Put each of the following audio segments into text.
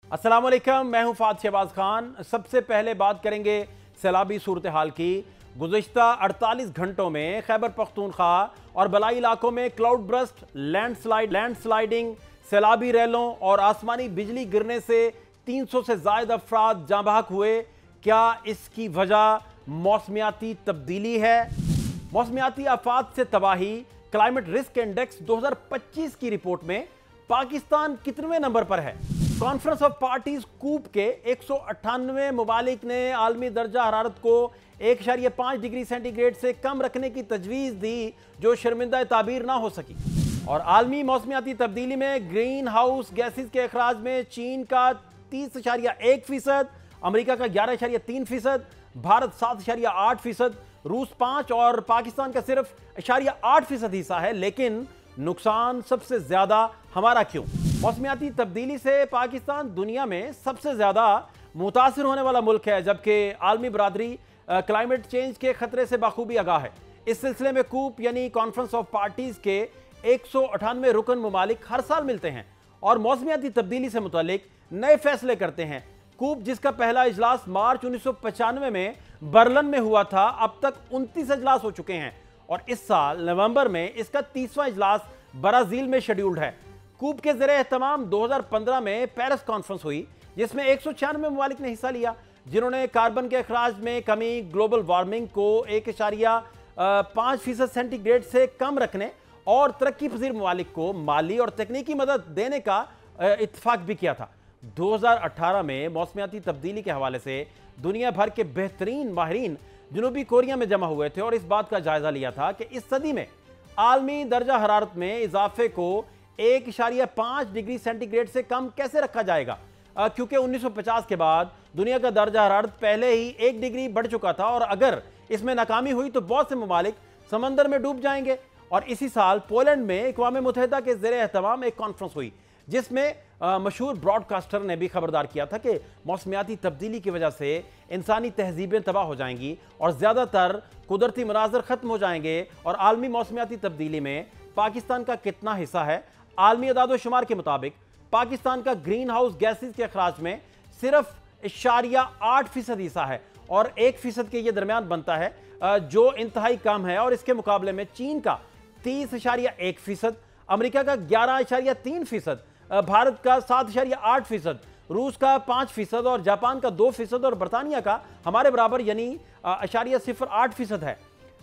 अस्सलाम वालेकुम, मैं हूं फात शहबाज खान। सबसे पहले बात करेंगे सैलाबी सूरत हाल की। गुज़िश्ता 48 घंटों में खैबर पख्तूनख्वा और बलाई इलाकों में क्लाउड ब्रस्ट, लैंडस्लाइडिंग, सैलाबी रैलों और आसमानी बिजली गिरने से 300 से ज़ायद अफराद जाँ बहक हुए। क्या इसकी वजह मौसमियाती तब्दीली है? मौसमियाती आफात से तबाही। क्लाइमेट रिस्क इंडेक्स 2025 की रिपोर्ट में पाकिस्तान कितने नंबर पर है? कॉन्फ्रेंस ऑफ पार्टीज कूप के 198 मुमालिक ने आलमी दर्जा हरारत को 1.5 डिग्री सेंटीग्रेड से कम रखने की तजवीज़ दी, जो शर्मिंदा ताबीर ना हो सकी। और आलमी मौसमियाती तब्दीली में ग्रीन हाउस गैसेस के अखराज में चीन का 30.1%, अमेरिका का 11.3%, भारत 7.8%, रूस 5% और पाकिस्तान का सिर्फ 0.8% हिस्सा है। लेकिन नुकसान सबसे ज्यादा हमारा क्यों? मौसमियाती तब्दीली से पाकिस्तान दुनिया में सबसे ज्यादा मुतासिर होने वाला मुल्क है, जबकि आलमी बरादरी क्लाइमेट चेंज के खतरे से बाखूबी आगाह है। इस सिलसिले में कूप यानी कॉन्फ्रेंस ऑफ पार्टीज के 198 रुकन मुमालिक हर साल मिलते हैं और मौसमियाती तब्दीली से मुतालिक नए फैसले करते हैं। कूप, जिसका पहला इजलास मार्च 1995 में बर्लिन में हुआ था, अब तक 29 इजलास हो चुके हैं और इस साल नवंबर में इसका 30वां इजलास ब्राजील में शेड्यूल्ड है। कूप के ज़रिए एहतमाम 2015 में पेरिस कॉन्फ्रेंस हुई, जिसमें 196 ममालिक ने हिस्सा लिया, जिन्होंने कार्बन के अखराज में कमी, ग्लोबल वार्मिंग को 1.5% सेंटीग्रेड से कम रखने और तरक्की पजीर ममालिक को माली और तकनीकी मदद देने का इत्तेफाक भी किया था। 2018 में मौसमियाती तब्दीली के हवाले से दुनिया भर के बेहतरीन माहिरीन जनूबी कोरिया में जमा हुए थे और इस बात का जायजा लिया था कि इस सदी में आलमी दर्जा हरारत में इजाफे को 1.5 डिग्री सेंटीग्रेड से कम कैसे रखा जाएगा, क्योंकि 1950 के बाद दुनिया का दर्जा हरारत पहले ही 1 डिग्री बढ़ चुका था और अगर इसमें नाकामी हुई तो बहुत से ममालिक समंदर में डूब जाएंगे। और इसी साल पोलैंड में अक़वाम मुत्तहिदा के ज़रिए एहतमाम एक कॉन्फ्रेंस हुई, जिसमें मशहूर ब्रॉडकास्टर ने भी खबरदार किया था कि मौसमियाती तब्दीली की वजह से इंसानी तहजीबें तबाह हो जाएंगी और ज़्यादातर कुदरती मनाजर ख़त्म हो जाएंगे। और आलमी मौसमियाती तब्दीली में पाकिस्तान का कितना हिस्सा है? आलमी अदाद-ओ-शुमार के मुताबिक पाकिस्तान का ग्रीन हाउस गैसेस के अखराज में सिर्फ 0.8% हिस्सा है और 1% के ये दरमियान बनता है, जो इंतहाई कम है। और इसके मुकाबले में चीन का 30.1%, अमेरिका का 11.3%, भारत का 7.8%, रूस का 5% और जापान का 2% और बरतानिया का हमारे बराबर यानी 0.08% है।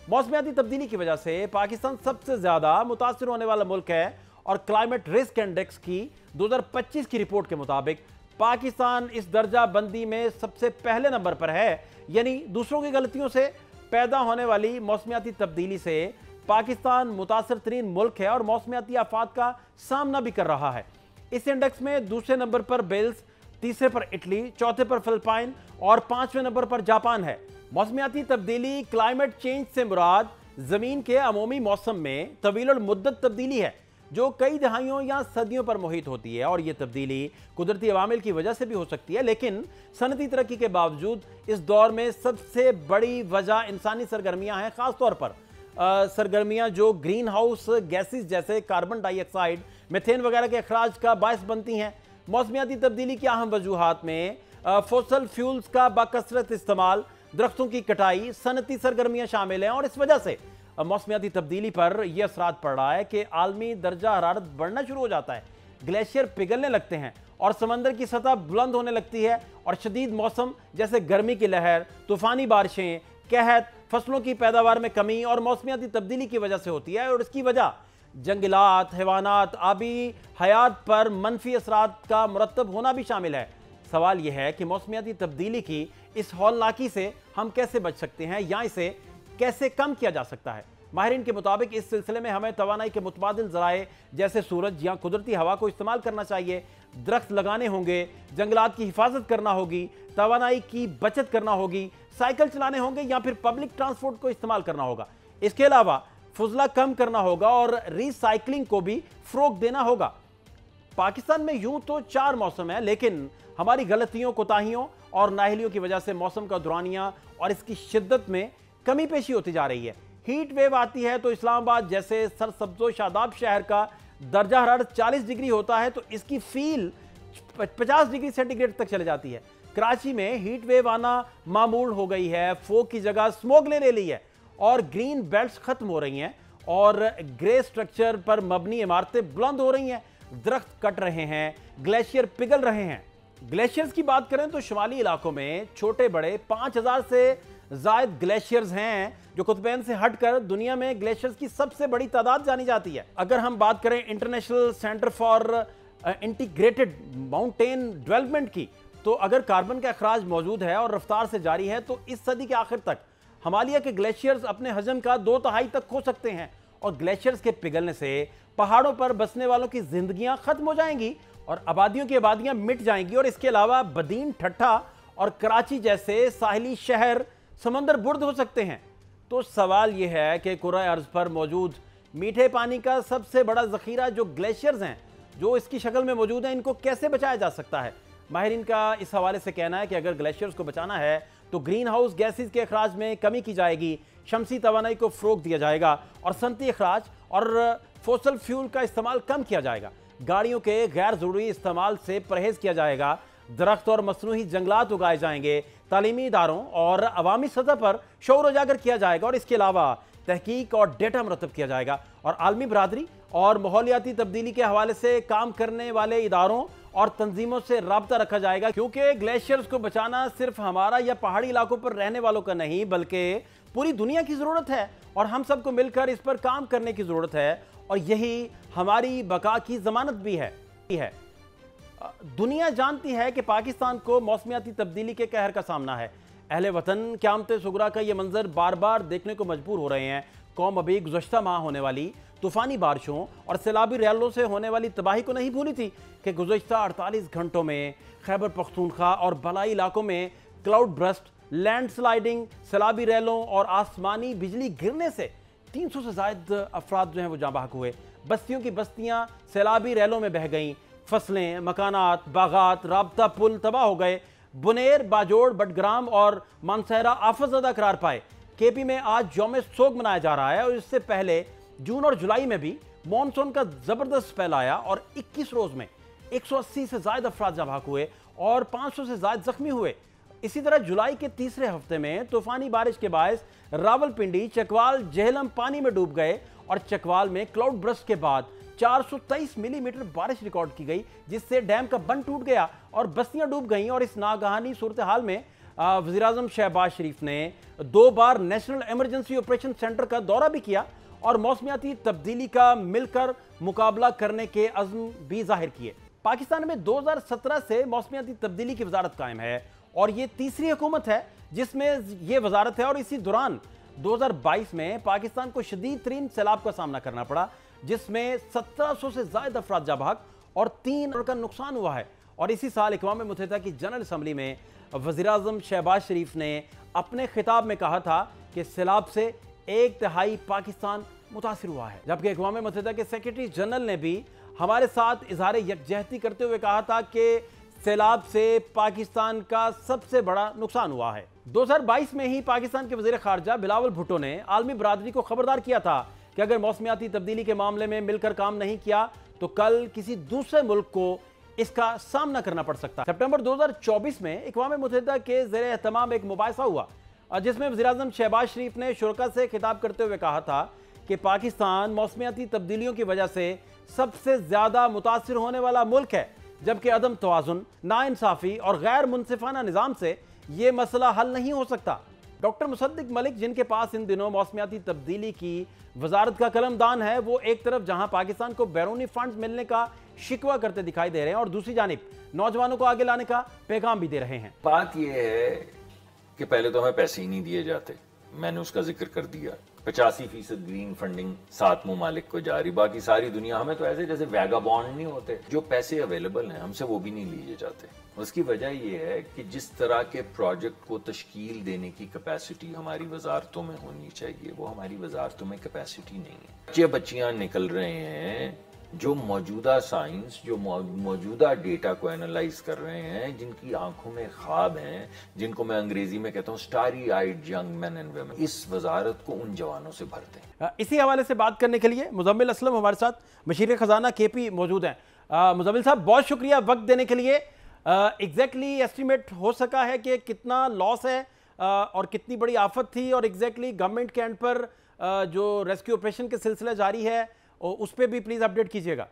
मौसमियाती तब्दीली की वजह से पाकिस्तान सबसे ज्यादा मुतासिर होने वाला मुल्क है और क्लाइमेट रिस्क इंडेक्स की 2025 की रिपोर्ट के मुताबिक पाकिस्तान इस दर्जा बंदी में सबसे पहले नंबर पर है। यानी दूसरों की गलतियों से पैदा होने वाली मौसमियाती तब्दीली से पाकिस्तान मुतासिर तरीन मुल्क है और मौसमियाती आफात का सामना भी कर रहा है। इस इंडेक्स में दूसरे नंबर पर वेल्स, तीसरे पर इटली, चौथे पर फिलिपाइन और 5वें नंबर पर जापान है। मौसमियाती तब्दीली क्लाइमेट चेंज से मुराद जमीन के अमूमी मौसम में तवील मुद्दत तब्दीली है, जो कई दहाइयों या सदियों पर मुहित होती है। और यह तब्दीली कुदरती अवामिल की वजह से भी हो सकती है, लेकिन सनती तरक्की के बावजूद इस दौर में सबसे बड़ी वजह इंसानी सरगर्मियां हैं। खास तौर पर सरगर्मियां जो ग्रीन हाउस गैसेस जैसे कार्बन डाइऑक्साइड, मीथेन वगैरह के अखराज का बायस बनती हैं। मौसमियाती तब्दीली की अहम वजूहात में फॉसल फ्यूल्स का बाकसरत इस्तेमाल, दरख्तों की कटाई, सनती सरगर्मियां शामिल हैं। और इस वजह से मौसमियाती तब्दीली पर यह असरात पड़ रहा है कि आलमी दर्जा हरारत बढ़ना शुरू हो जाता है, ग्लेशियर पिघलने लगते हैं और समंदर की सतह बुलंद होने लगती है और शदीद मौसम जैसे गर्मी की लहर, तूफानी बारिशें, कहत, फसलों की पैदावार में कमी और मौसमियाती तब्दीली की वजह से होती है। और इसकी वजह जंगलात, हैवानात, आबी हयात पर मनफी असरात का मुरतब होना भी शामिल है। सवाल यह है कि मौसमियाती तब्दीली की इस हौलनाकी से हम कैसे बच सकते हैं या इसे कैसे कम किया जा सकता है? माहिरीन के मुताबिक इस सिलसिले में हमें तवानाई के मुतबादिल ज़राए जैसे सूरज या कुदरती हवा को इस्तेमाल करना चाहिए, दरख्त लगाने होंगे, जंगलात की हिफाजत करना होगी, तवानाई की बचत करना होगी, साइकिल चलाने होंगे या फिर पब्लिक ट्रांसपोर्ट को इस्तेमाल करना होगा। इसके अलावा फुजला कम करना होगा और रिसाइकलिंग को भी फ़रोग़ देना होगा। पाकिस्तान में यूं तो 4 मौसम है, लेकिन हमारी गलतियों, कोताहियों और नाअहलियों की वजह से मौसम का दुरानिया और इसकी शिद्दत में कमी पेशी होती जा रही है। हीट वेव आती है तो इस्लामाबाद जैसे सरसब्जो शादाब शहर का दर्जा हरारत 40 डिग्री होता है तो इसकी फील 50 डिग्री सेंटीग्रेड तक चले जाती है। कराची में हीट वेव आना मामूल हो गई है, फोग की जगह स्मोक ले ली है और ग्रीन बेल्ट्स खत्म हो रही हैं और ग्रे स्ट्रक्चर पर मबनी इमारतें बुलंद हो रही हैं, दरख्त कट रहे हैं, ग्लेशियर पिघल रहे हैं। ग्लेशियर्स की बात करें तो शुमाली इलाकों में छोटे बड़े 5000 से जायद ग्लेशियर्स हैं, जो कुतुबैन से हटकर दुनिया में ग्लेशियर्स की सबसे बड़ी तादाद जानी जाती है। अगर हम बात करें international centre for integrated mountain development की, तो अगर कार्बन का अखराज मौजूद है और रफ्तार से जारी है तो इस सदी के आखिर तक हिमालय के ग्लेशियर्स अपने हजम का 2/3 तक खो सकते हैं और ग्लेशियर्स के पिघलने से पहाड़ों पर बसने वालों की जिंदगियां खत्म हो जाएंगी और आबादियों की आबादियां मिट जाएंगी। और इसके अलावा बदीन, ठट्ठा और कराची जैसे साहिली शहर समंदर बुर्द हो सकते हैं। तो सवाल यह है कि कुराए अर्ज पर मौजूद मीठे पानी का सबसे बड़ा जखीरा जो ग्लेशियर्स हैं, जो इसकी शक्ल में मौजूद हैं, इनको कैसे बचाया जा सकता है। माहिरीन का इस हवाले से कहना है कि अगर ग्लेशियर्स को बचाना है तो ग्रीन हाउस गैसेज के अखराज में कमी की जाएगी, शमसी तवानाई को फ़रोग़ दिया जाएगा और सनती अखराज और फोसल फ्यूल का इस्तेमाल कम किया जाएगा। गाड़ियों के गैर ज़रूरी इस्तेमाल से परहेज़ किया जाएगा, दरख्त और मसनूही जंगलात उगाए जाएंगे, तालीमी इदारों और अवामी सतह पर शौर उजागर किया जाएगा और इसके अलावा तहकीक और डेटा मरतब किया जाएगा और आलमी बरादरी और माहौलियाती तब्दीली के हवाले से काम करने वाले इदारों और तंजीमों से राब्ता रखा जाएगा, क्योंकि ग्लेशियर्स को बचाना सिर्फ हमारा या पहाड़ी इलाकों पर रहने वालों का नहीं बल्कि पूरी दुनिया की ज़रूरत है और हम सबको मिलकर इस पर काम करने की ज़रूरत है और यही हमारी बका की ज़मानत भी है। दुनिया जानती है कि पाकिस्तान को मौसमियाती तब्दीली के कहर का सामना है। अहले वतन क़यामत सुगरा का ये मंजर बार बार देखने को मजबूर हो रहे हैं। कौम अभी गुज़श्ता माह होने वाली तूफ़ानी बारिशों और सैलाबी रैलों से होने वाली तबाही को नहीं भूली थी कि गुज़श्ता 48 घंटों में खैबर पख्तूनख्वा और बलाई इलाकों में क्लाउड ब्रस्ट, लैंड स्लाइडिंग, सैलाबी रैलों और आसमानी बिजली गिरने से 300 से ज़ायद अफराद जो हैं वो जाँ बहक हुए। बस्तियों की बस्तियाँ सैलाबी रैलों में बह गईं, फसलें, मकानात, बागात, राब्ता पुल तबाह हो गए। बुनेर, बाजोड़, बटग्राम और मानसहरा आफतज़दा करार पाए। केपी में आज यौम सोग मनाया जा रहा है और इससे पहले जून और जुलाई में भी मॉनसून का ज़बरदस्त स्पेल आया और 21 रोज़ में 180 से ज़ायद अफराद जाँ बहक हुए और 500 से ज़ायद ज़ख्मी हुए। इसी तरह जुलाई के तीसरे हफ्ते में तूफ़ानी बारिश के बायस रावलपिंडी, चकवाल, जेहलम पानी में डूब गए और चकवाल में क्लाउड ब्रस्ट के बाद 423 मिलीमीटर बारिश रिकॉर्ड की गई, जिससे डैम का बंद टूट गया और बस्तियां डूब गईं। और इस नागहानी सूरत हाल में वज़ीर-ए-आज़म शहबाज शरीफ ने 2 बार नेशनल इमरजेंसी ऑपरेशन सेंटर का दौरा भी किया और मौसमियाती तब्दीली का मिलकर मुकाबला करने के अज़्म भी जाहिर किए। पाकिस्तान में 2017 से मौसमियाती तब्दीली की वजारत कायम है और ये तीसरी हुकूमत है जिसमें ये वजारत है और इसी दौरान 2022 में पाकिस्तान को शदीद तरीन सैलाब का सामना करना पड़ा, जिसमें 1700 से ज़ायद अफराद जाँ बहक और 3 करोड़ का नुकसान हुआ है। और इसी साल अक़वाम मुत्तहिदा की जनरल असम्बली में वज़ीर-ए-आज़म शहबाज शरीफ ने अपने खिताब में कहा था कि सैलाब से 1/3 पाकिस्तान मुतासिर हुआ है, जबकि अक़वाम मुत्तहिदा के सेक्रेटरी जनरल ने भी हमारे साथ इजहार यकजहती करते हुए कहा था कि सैलाब से पाकिस्तान का सबसे बड़ा नुकसान हुआ है। 2022 में ही पाकिस्तान के वज़ीर ख़ारजा बिलावल भुट्टो ने आलमी बरादरी को खबरदार किया था कि अगर मौसमियाती तब्दीली के मामले में मिलकर काम नहीं किया तो कल किसी दूसरे मुल्क को इसका सामना करना पड़ सकता है। सितंबर 2024 में अक़वाम मुत्तहिदा के ज़ेरे एहतमाम एक मुबाहिसा हुआ जिसमें वज़ीर-ए-आज़म शहबाज शरीफ ने शुरका से खिताब करते हुए कहा था कि पाकिस्तान मौसमियाती तब्दीलियों की वजह से सबसे ज़्यादा मुतासिर होने वाला मुल्क है, जबकि अदम तवाज़ुन, नाइंसाफ़ी और गैर मुनसिफाना निज़ाम से ये मसला हल नहीं हो सकता। डॉक्टर मुसद्दिक मलिक, जिनके पास इन दिनों मौसमियाती तब्दीली की वजारत का कलमदान है, वो एक तरफ जहां पाकिस्तान को बैरूनी फंड्स मिलने का शिकवा करते दिखाई दे रहे हैं और दूसरी जानिब नौजवानों को आगे लाने का पैगाम भी दे रहे हैं। बात यह है कि पहले तो हमें पैसे ही नहीं दिए जाते, मैंने उसका जिक्र कर दिया। 85% ग्रीन फंडिंग 7 ममालिक को जारी, बाकी सारी दुनिया हमें तो ऐसे जैसे वैगाबॉन्ड नहीं होते, जो पैसे अवेलेबल हैं हमसे वो भी नहीं लिए जाते। उसकी वजह यह है कि जिस तरह के प्रोजेक्ट को तश्कील देने की कैपेसिटी हमारी वजारतों में होनी चाहिए, वो हमारी वजारतों में कैपेसिटी नहीं है। बच्चे बच्चियां निकल रहे हैं जो मौजूदा साइंस, जो मौजूदा डेटा को एनालाइज कर रहे हैं, जिनकी आंखों में ख्वाब हैं, जिनको मैं अंग्रेजी में कहता हूँ starry eyed young man and women, इस वजारत को उन जवानों से भरते हैं। इसी हवाले से बात करने के लिए मुज़म्मिल असलम हमारे साथ मशीर खजाना केपी मौजूद हैं। मुज़म्मिल साहब बहुत शुक्रिया वक्त देने के लिए। एग्जैक्टली एस्टिमेट हो सका है कि कितना लॉस है और कितनी बड़ी आफत थी, और एग्जैक्टली गवर्नमेंट के एंड पर जो रेस्क्यू ऑपरेशन के सिलसिला जारी है उस पर भी प्लीज़ अपडेट कीजिएगा।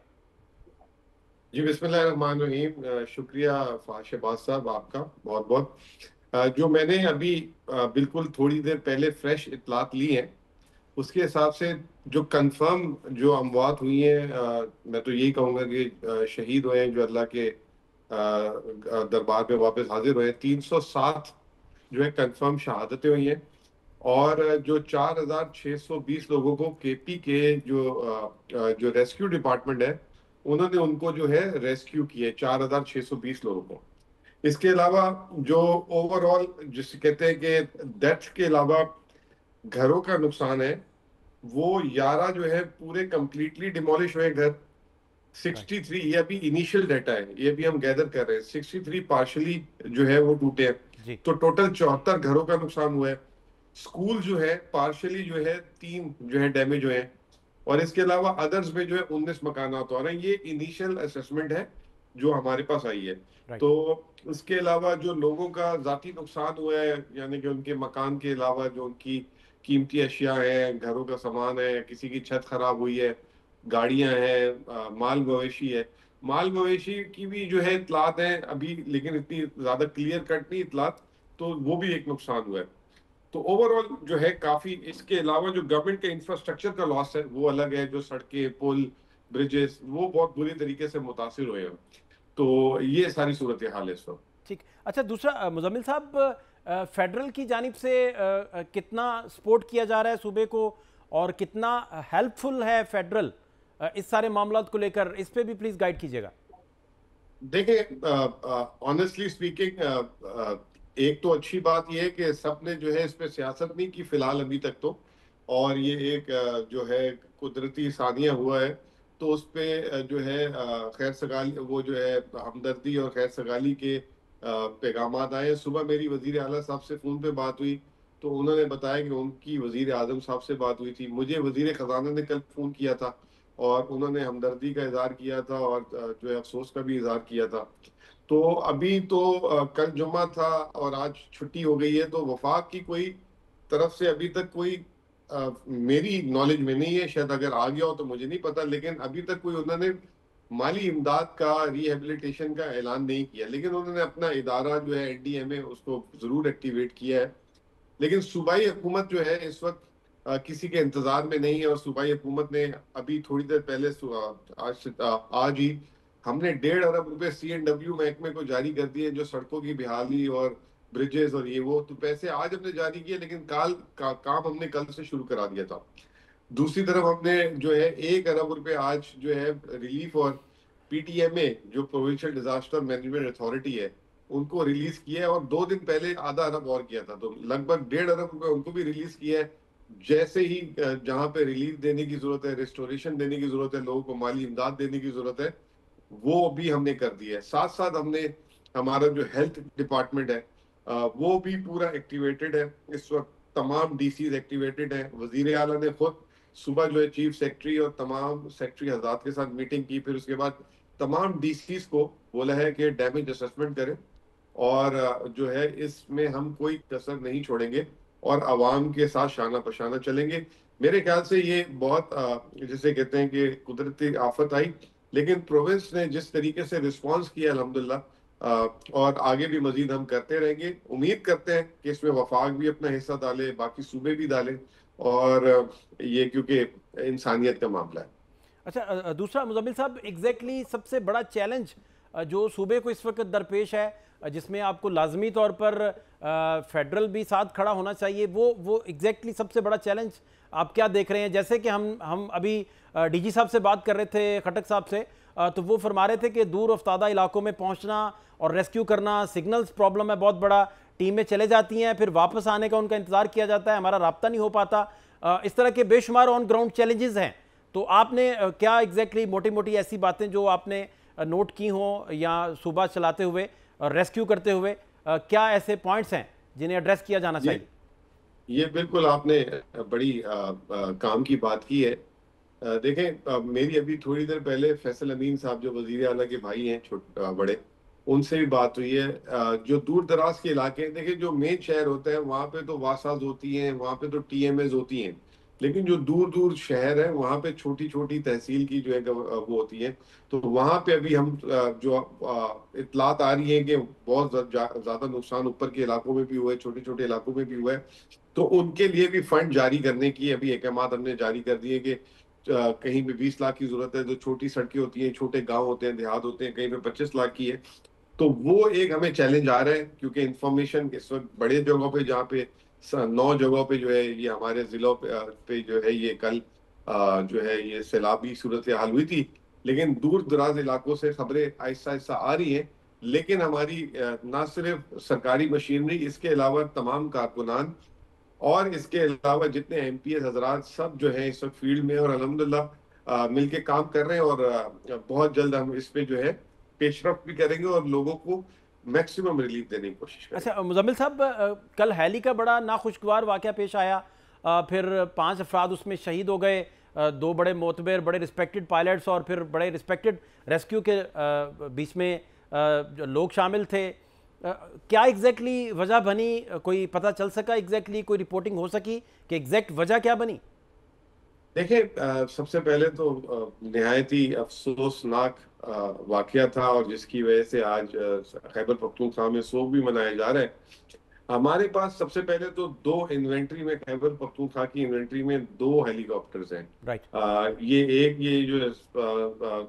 जी बिस्मिल्लाहिर्रहमानिर्रहीम। शुक्रिया शहबाज साहब आपका बहुत बहुत। जो मैंने अभी बिल्कुल थोड़ी देर पहले फ्रेश इतलात ली हैं, उसके हिसाब से जो कंफर्म जो अमवात हुई हैं, मैं तो यही कहूँगा कि शहीद हुए हैं जो अल्लाह के दरबार में वापस हाजिर हुए हैं, 307 जो है कंफर्म शहादतें हुई हैं। और जो 4620 लोगों को केपी के जो रेस्क्यू डिपार्टमेंट है उन्होंने उनको जो है रेस्क्यू किए 4620 लोगों को। इसके अलावा जो ओवरऑल जिसे कहते हैं कि डेथ के अलावा घरों का नुकसान है वो 11 जो है पूरे कंप्लीटली डिमोलिश हुए घर। 63 ये अभी इनिशियल डाटा है, ये भी हम गैदर कर रहे हैं। 63 पार्शली जो है वो टूटे हैं, तो टोटल 74 घरों का नुकसान हुआ है। स्कूल जो है पार्शली जो है 3 जो है डैमेज हुए हैं, और इसके अलावा अदर्स में जो है 19 मकानात और हैं। ये इनिशियल असेसमेंट है जो हमारे पास आई है। तो इसके अलावा जो लोगों का जाती नुकसान हुआ है, यानी कि उनके मकान के अलावा जो उनकी कीमती अशिया हैं, घरों का सामान है, किसी की छत खराब हुई है, गाड़ियां हैं, माल मवेशी है। माल मवेशी की भी जो है इतलात हैं अभी, लेकिन इतनी ज्यादा क्लियर कट नहीं इतलात, तो वो भी एक नुकसान हुआ है। तो ओवरऑल जो है काफी, इसके अलावा जो गवर्नमेंट के इंफ्रास्ट्रक्चर का लॉस है वो अलग है, जो सड़कें, पुल, ब्रिजेस, वो बहुत बुरी तरीके से मुतासिर हुए हैं। तो ये सारी सूरत हाल है इस वक्त। ठीक। अच्छा, दूसरा मुज़म्मिल साहब, फेडरल की जानिब से कितना सपोर्ट किया जा रहा है सूबे को, और कितना हेल्पफुल है फेडरल इस सारे मामलात को लेकर, इस पे भी प्लीज गाइड कीजिएगा। देखिए ऑनेस्टली स्पीकिंग, एक तो अच्छी बात यह है कि सबने जो है इस पे सियासत नहीं की फिलहाल अभी तक तो, और ये एक जो है कुदरती सानिया हुआ है, तो उस पे जो है खैर सगाली, वो जो है हमदर्दी और खैर सगाली के पैगामात आए। सुबह मेरी वजीर आला साहब से फ़ोन पे बात हुई तो उन्होंने बताया कि उनकी वजीर आज़म साहब से बात हुई थी। मुझे वजीर ख़जाना ने कल फ़ोन किया था और उन्होंने हमदर्दी का इज़हार किया था और जो है अफसोस का भी इज़हार किया था। तो अभी तो कल जुम्मा था और आज छुट्टी हो गई है, तो वफाक की कोई तरफ से अभी तक कोई मेरी नॉलेज में नहीं है, शायद अगर आ गया हो तो मुझे नहीं पता, लेकिन अभी तक कोई उन्होंने माली इमदाद का, रिहेबिलिटेशन का ऐलान नहीं किया। लेकिन उन्होंने अपना इदारा जो है एनडीएमए उसको जरूर एक्टिवेट किया है। लेकिन सूबाई हुकूमत जो है इस वक्त किसी के इंतजार में नहीं है, और सूबाई हुकूमत ने अभी थोड़ी देर पहले आज ही हमने 1.5 अरब रुपए CNW महकमे को जारी कर दिए, जो सड़कों की बहाली और ब्रिजेस और ये वो, तो पैसे आज हमने जारी किए, लेकिन काम हमने कल से शुरू करा दिया था। दूसरी तरफ हमने जो है 1 अरब रुपए आज जो है रिलीफ और PTMA जो प्रोविंशियल डिजास्टर मैनेजमेंट अथॉरिटी है उनको रिलीज किया है, और 2 दिन पहले आधा अरब और किया था, तो लगभग 1.5 अरब रुपए उनको भी रिलीज किया है। जैसे ही जहां पे रिलीफ देने की जरूरत है, रेस्टोरेशन देने की जरूरत है, लोगों को माली इमदाद देने की जरूरत है, वो भी हमने कर दिया है। साथ साथ हमने हमारा जो हेल्थ डिपार्टमेंट है वो भी पूरा एक्टिवेटेड है इस वक्त। तमाम DCs एक्टिवेटेड है। वजीर आला ने खुद सुबह जो है चीफ सेक्रेटरी और तमाम सेक्रेटरी हज़रात के साथ मीटिंग की, फिर उसके बाद तमाम DCs को बोला है कि डैमेज असेसमेंट करें, और जो है इसमें हम कोई कसर नहीं छोड़ेंगे और आवाम के साथ शाना पशाना चलेंगे। मेरे ख्याल से ये बहुत जिसे कहते हैं कि कुदरती आफत आई, लेकिन प्रोविंस ने जिस तरीके से रिस्पांस किया अल्हम्दुलिल्लाह, और आगे भी मजीद हम करते रहेंगे। उम्मीद करते हैं कि इसमें वफाक भी अपना हिस्सा डाले, बाकी सूबे भी डालें, और ये क्योंकि इंसानियत का मामला है। अच्छा, दूसरा मुज़म्मिल साहब, एग्जैक्टली सबसे बड़ा चैलेंज जो सूबे को इस वक्त दरपेश है, जिसमें आपको लाजमी तौर पर फेडरल भी साथ खड़ा होना चाहिए, वो एग्जैक्टली सबसे बड़ा चैलेंज आप क्या देख रहे हैं? जैसे कि हम अभी DG साहब से बात कर रहे थे, खटक साहब से, तो वो फरमा रहे थे कि दूर अफ्तादा इलाकों में पहुंचना और रेस्क्यू करना, सिग्नल्स प्रॉब्लम है बहुत बड़ा, टीमें चले जाती हैं, फिर वापस आने का उनका इंतजार किया जाता है, हमारा राब्ता नहीं हो पाता। इस तरह के बेशुमार ऑन ग्राउंड चैलेंजेस हैं। तो आपने क्या एग्जैक्टली मोटी मोटी ऐसी बातें जो आपने नोट की हों या सुबह चलाते हुए रेस्क्यू करते हुए, क्या ऐसे पॉइंट्स हैं जिन्हें एड्रेस किया जाना चाहिए? ये बिल्कुल आपने बड़ी काम की बात की है। دیکھیں میری ابھی تھوڑی دیر پہلے فیصل امین صاحب جو وزیر اعلیٰ کے بھائی ہیں بڑے، ان سے بھی بات ہوئی ہے. جو دور دراز کے علاقے ہیں، دیکھیں جو مین شہر ہوتا ہے وہاں پہ تو واساز ہوتی ہیں، وہاں پہ تو ٹی ایم ایز ہوتی ہیں، لیکن جو دور دور شہر ہے وہاں پہ چھوٹی چھوٹی تحصیل کی جو ہے وہ ہوتی ہیں. تو وہاں پہ ابھی ہم جو اطلاعات آ رہی ہیں کہ بہت زیادہ نقصان اوپر کے علاقوں میں بھی ہوا ہے، چھوٹے چھوٹے علاقوں میں بھی ہوا ہے. تو ان کے لیے بھی فنڈ جاری کرنے کی ابھی احکامات ہم نے جاری کر دیے کہ کہیں پہ 20 لاکھ کی ضرورت ہے، جو چھوٹی سڑکیں ہوتی ہیں، چھوٹے گاؤں ہوتے ہیں، دیہات ہوتے ہیں، کہیں پہ 25 لاکھ کی ہے. تو وہ ایک ہمیں چیلنج آ رہا ہے، کیونکہ انفارمیشن اس وقت بڑے جگہوں پہ، جہاں پہ 9 جگہوں پہ جو ہے یہ ہمارے ضلعوں پہ جو ہے یہ کل جو ہے یہ سیلابی صورتحال ہوئی تھی، لیکن دور دراز علاقوں سے خبریں آہستہ آہستہ آ رہی ہیں. لیکن ہماری نہ صرف سرکاری مشینری، اس کے علاوہ تمام کارکنان اور اس کے علاوہ جتنے ایم پی ایس حضرات سب جو ہیں اس وقت فیلڈ میں، اور الحمدللہ مل کے کام کر رہے ہیں. اور بہت جلد ہم اس پہ جو ہے پیش رفت بھی کریں گے اور لوگوں کو میکسیمم ریلیف دینے کی کوشش کریں گے. اچھا مزمل صاحب، کل ہیلی کا بڑا ناخوشگوار واقعہ پیش آیا، پھر 5 افراد اس میں شہید ہو گئے، 2 بڑے معتبر بڑے رسپیکٹڈ پائلٹس اور پھر بڑے رسپیکٹڈ ریسکیو کے بیچ میں لوگ شامل تھے. کیا ایگزیکٹلی وجہ بنی؟ کوئی پتہ چل سکا ایگزیکٹلی؟ کوئی رپورٹنگ ہو سکی کہ ایگزیکٹ وجہ کیا بنی؟ دیکھیں سب سے پہلے تو نہایت ہی افسوسناک واقعہ تھا، اور جس کی وجہ سے آج خیبر پختونخوا میں سوگ بھی منایا جا رہا ہے. ہمارے پاس سب سے پہلے تو 2 انوینٹری میں، خیبر پختونخوا کی انوینٹری میں 2 ہیلی کاپٹرز ہیں. رائٹ. یہ جو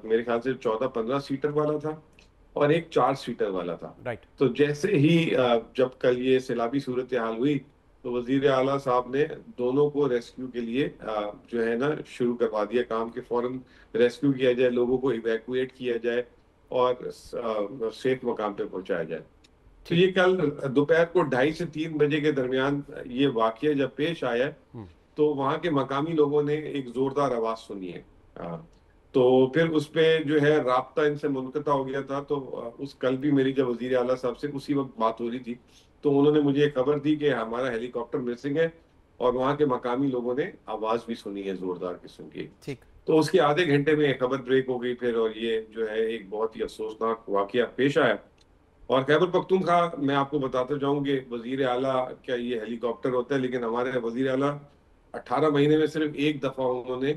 میرے خیال سے 14-15 سیٹر والا تھا اور ایک 4 سیٹر والا تھا. رائٹ. تو جیسے ہی جب کل یہ سیلابی صورتحال ہوئی تو وزیر اعلیٰ صاحب نے دونوں کو ریسکیو کے لیے جو ہے نا شروع کروا دیا کام، کہ فوراً ریسکیو کیا جائے، لوگوں کو ایویکویٹ کیا جائے اور سیف مقام پہ پہنچایا جائے. تو یہ کل دوپہر کو 2:30 سے 3 بجے کے درمیان یہ واقعہ جب پیش آیا تو وہاں کے مقامی لوگوں نے ایک زوردار آواز سنی ہے. تو پھر اس پہ جو ہے رابطہ ان سے منقطع ہو گیا تھا. تو اس کل بھی میری جب وزیر اعلیٰ صاحب سے اسی وقت بات ہو رہی تھی تو انہوں نے مجھے خبر دی کہ ہمارا ہیلی کاپٹر مسنگ ہے، اور وہاں کے مقامی لوگوں نے آواز بھی سنی ہے زوردار قسم کی. تو اس کے آدھے گھنٹے میں خبر بریک ہو گئی پھر، اور یہ جو ہے ایک بہت ہی افسوسناک واقعہ پیش آیا. اور خیبر پختونخوا میں آپ کو بتاتا جاؤں کہ وزیر اعلیٰ کیا یہ ہیلی کاپٹر ہوتا ہے، لیکن ہمارے وزیر اعلیٰ 18 مہینے میں صرف ایک دفعہ انہوں نے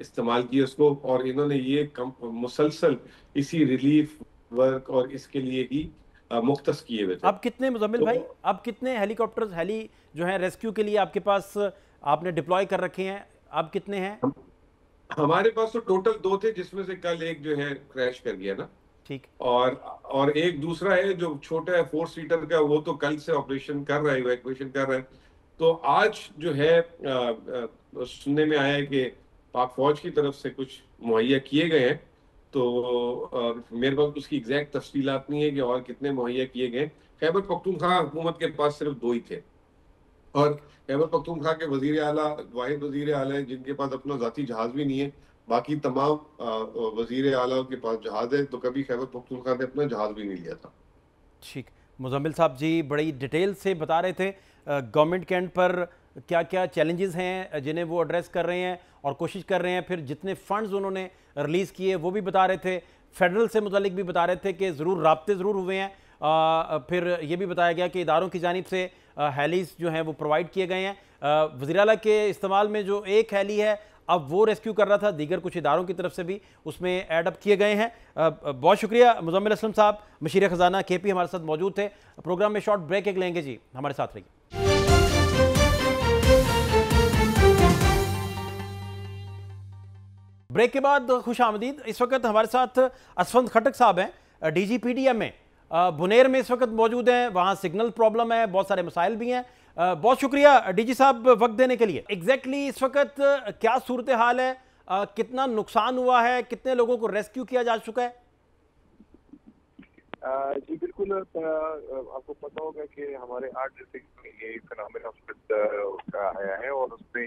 استعمال کیا اس کو، اور انہوں نے یہ مسلسل اسی ریلیف ورک اور اس کے لیے ہی مختص کیے ہوئے تھے. اب کتنے مزمل بھائی، اب کتنے ہیلی کاپٹرز ہیلی جو ہیں ریسکیو کے لیے آپ کے پاس آپ نے ڈپلوائے کر رکھے ہیں؟ اب کتنے ہیں؟ ہمارے پاس تو ٹوٹل 2 تھے، جس میں سے کل ایک جو ہے کریش کر گیا نا. ٹھیک. اور ایک دوسرا ہے جو چھوٹا ہے 4 سیٹر کا، وہ تو کل سے آپریشن کر رہا ہے، ایویکویشن کر رہا ہے. تو آج جو ہے سننے میں آیا ہے کہ پاک فوج کی طرف سے کچھ مہیا کیے گئے ہیں. تو میرے پاس اس کی ایگزیکٹ تفصیلات نہیں ہے کہ اور کتنے مہیا کیے گئے. خیبر پختونخوا حکومت کے پاس صرف 2 ہی تھے، اور خیبر پختونخوا کے وزیر اعلیٰ واحد وزیر اعلیٰ ہیں جن کے پاس اپنا ذاتی جہاز بھی نہیں ہے. باقی تمام وزیر اعلیٰ کے پاس جہاز ہے، تو کبھی خیبر پختونخوا نے اپنا جہاز بھی نہیں لیا تھا. ٹھیک. مزمل صاحب جی بڑی ڈیٹیل سے بتا رہے تھے گورنمنٹ کے اینڈ پر کیا کیا چیلنجز ہیں جنہیں وہ ایڈریس کر رہے ہیں اور کوشش کر رہے ہیں. پھر جتنے فنڈز انہوں نے ریلیز کیے وہ بھی بتا رہے تھے، فیڈرل سے متعلق بھی بتا رہے تھے کہ ضرور رابطے ضرور ہوئے ہیں. پھر یہ بھی بتایا گیا کہ اداروں کی جانب سے ہیلیز جو ہیں وہ پرووائڈ کیے گئے ہیں. وزیر اعلیٰ کے استعمال میں جو ایک ہیلی ہے اب وہ ریسکیو کر رہا تھا، دیگر کچھ اداروں کی طرف سے بھی اس میں ایڈ اپ کیے گئے ہیں. بہت شکریہ مزمل اسلم صاحب، مشیر خزانہ کے پی ہمارے ساتھ موجود تھے. پروگرام میں شارٹ بریک ایک لیں گے جی، ہمارے ساتھ رہیے. بریک کے بعد خوش آمدید. اس وقت ہمارے ساتھ اسفند خٹک صاحب ہیں، D G P D M میں بنیر میں اس وقت موجود ہیں. وہاں سگنل پرابلم ہے، بہت سارے مسائل بھی ہیں. بہت شکریہ ڈی جی صاحب وقت دینے کے لیے. ایگزیکٹلی اس وقت کیا صورتحال ہے، کتنا نقصان ہوا ہے، کتنے لوگوں کو ریسکیو کیا جا چکا ہے؟ جی بالکل، آپ کو پتا ہوگا کہ ہمارے 8 ڈسٹرکٹ میں یہ فنامنا آیا ہے، اور اس میں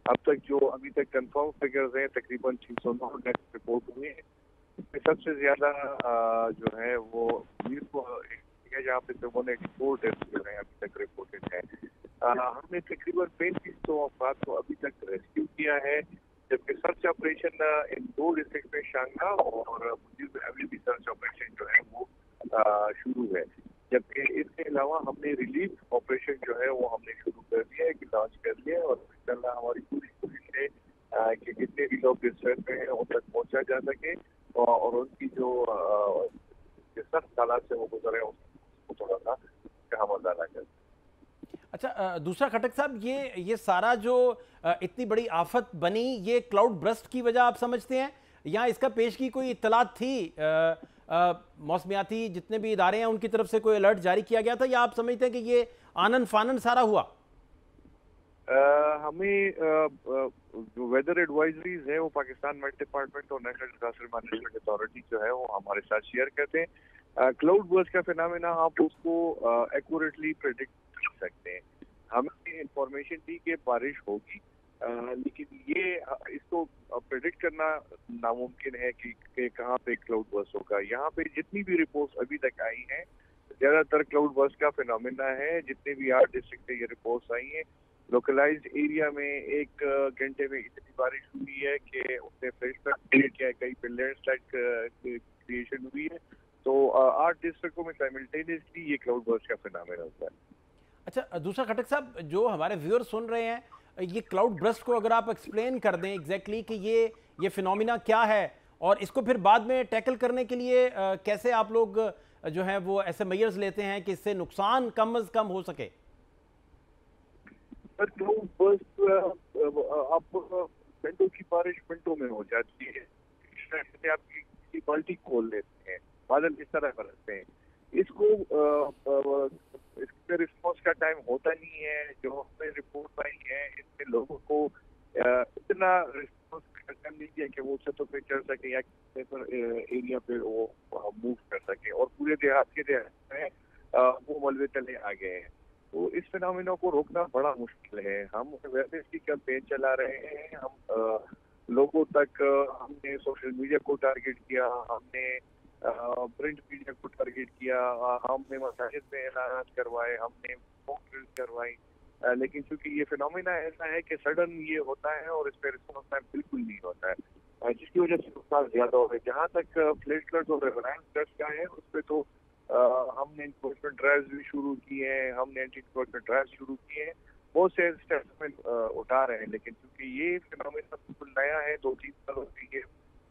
اب تک جو ابھی تک کنفرم فگرز ہیں تقریباً 609 ڈیتھ رپورٹ ہوئی ہیں. سب سے زیادہ جو ہے وہ جہاں پہ 184 ڈیتھ جو ہیں ابھی تک رپورٹڈ ہے. ہم نے تقریباً 3500 افراد کو ابھی تک ریسکیو کیا ہے. जबकि सर्च ऑपरेशन इन 2 डिस्ट्रिक्ट में शांगा और मुझे अभी भी सर्च ऑपरेशन जो है वो शुरू है। जबकि इसके अलावा हमने रिलीफ ऑपरेशन जो है वो हमने शुरू कर दिया है, लॉन्च कर दिया है, और इंशाल्लाह हमारी पूरी कोशिश है कि जितने भी लोग डिस्ट्रेस में हैं उन तक पहुंचा जा सके और उनकी जो सख्त हालात से वो गुजरे उसको थोड़ा सा हम अदा कर। अच्छा, दूसरा खटक साहब, ये सारा जो इतनी बड़ी आफत बनी, ये क्लाउड बर्स्ट की वजह आप समझते हैं, या इसका पेश की कोई इत्तलात थी? मौसमियाती जितने भी इदारे हैं उनकी तरफ से कोई अलर्ट जारी किया गया था, या आप समझते हैं कि ये आनन फानन सारा हुआ? हमें जो वेदर एडवाइजरीज है वो पाकिस्तान मेट डिपार्टमेंट और नेशनल डिजास्टर मैनेजमेंट अथॉरिटी जो है वो हमारे साथ शेयर करते हैं। क्लाउड बर्स्ट का फिनोमेना आप उसको एक्यूरेटली प्रेडिक्ट कर सकते हैं। हमें इंफॉर्मेशन दी कि बारिश होगी, लेकिन ये इसको प्रेडिक्ट करना नामुमकिन है कि कहाँ पे क्लाउड बर्स्ट होगा। यहाँ पे जितनी भी रिपोर्ट्स अभी तक आई हैं, ज्यादातर क्लाउड बर्स्ट का फिनोमेना है। जितने भी 8 डिस्ट्रिक्ट से ये रिपोर्ट्स आई हैं, लोकलाइज्ड एरिया में 1 घंटे में इतनी बारिश हुई है कि उसने फ्लैश फ्लड क्रिएट किया है, कहीं पे लैंडस्लाइड क्रिएशन हुई है। तो 8 डिस्ट्रिक्टों में साइमल्टेनियसली ये क्लाउड बर्स्ट का फिनोमेना होता है। अच्छा, दूसरा खटक साहब, जो हमारे व्यूअर सुन रहे हैं, ये क्लाउड बर्स्ट को अगर आप एक्सप्लेन कर दें एग्जैक्टली कि ये फिनोमिना क्या है, और इसको फिर बाद में टैकल करने के लिए कैसे आप लोग जो हैं वो ऐसे मेजर्स लेते हैं कि इससे नुकसान कम से कम हो सके? क्लाउड बर्स्ट आप मिनटों की बारिश मिनटों में हो जाती है। आप किसी बाल्टी खोल लेते हैं, बादल इस तरह बरसते हैं, इसको इसके रिस्पॉन्स का टाइम होता नहीं है। जो हमें रिपोर्ट आई है इसमें लोगों को इतना रिस्पॉन्स टाइम नहीं दिया कि वो छतों पे चढ़ सके या एरिया पे वो मूव कर सके, और पूरे देहात में वो मलबे तले आ गए हैं। तो इस फिनोमेना को रोकना बड़ा मुश्किल है। हम अवेयरनेस की कैंपेन चला रहे हैं, हम लोगों तक हमने सोशल मीडिया को टारगेट किया, हमने प्रिंट मीडिया को टारगेट किया, हमने मसाजिद में ऐलान करवाए, हमने मॉक ड्रिल्स करवाई, लेकिन चूंकि ये फिनोमेना ऐसा है कि सडन ये होता है और इस पर रिस्पॉन्स टाइम बिल्कुल नहीं होता है, जिसकी वजह से नुकसान ज्यादा हो रहा है। जहाँ तक फ्लैश फ्लड और रिवरांस फ्लड का है, उस पर तो हमने इन्फोर्समेंट ड्राइव्स भी शुरू किए हैं, हमने एंटी इन्फोर्समेंट ड्राइव्स शुरू किए हैं, बहुत से स्टेप्स में उठा रहे हैं। लेकिन क्योंकि ये फिनोमेना बिल्कुल नया है, 2-3 सालों से ये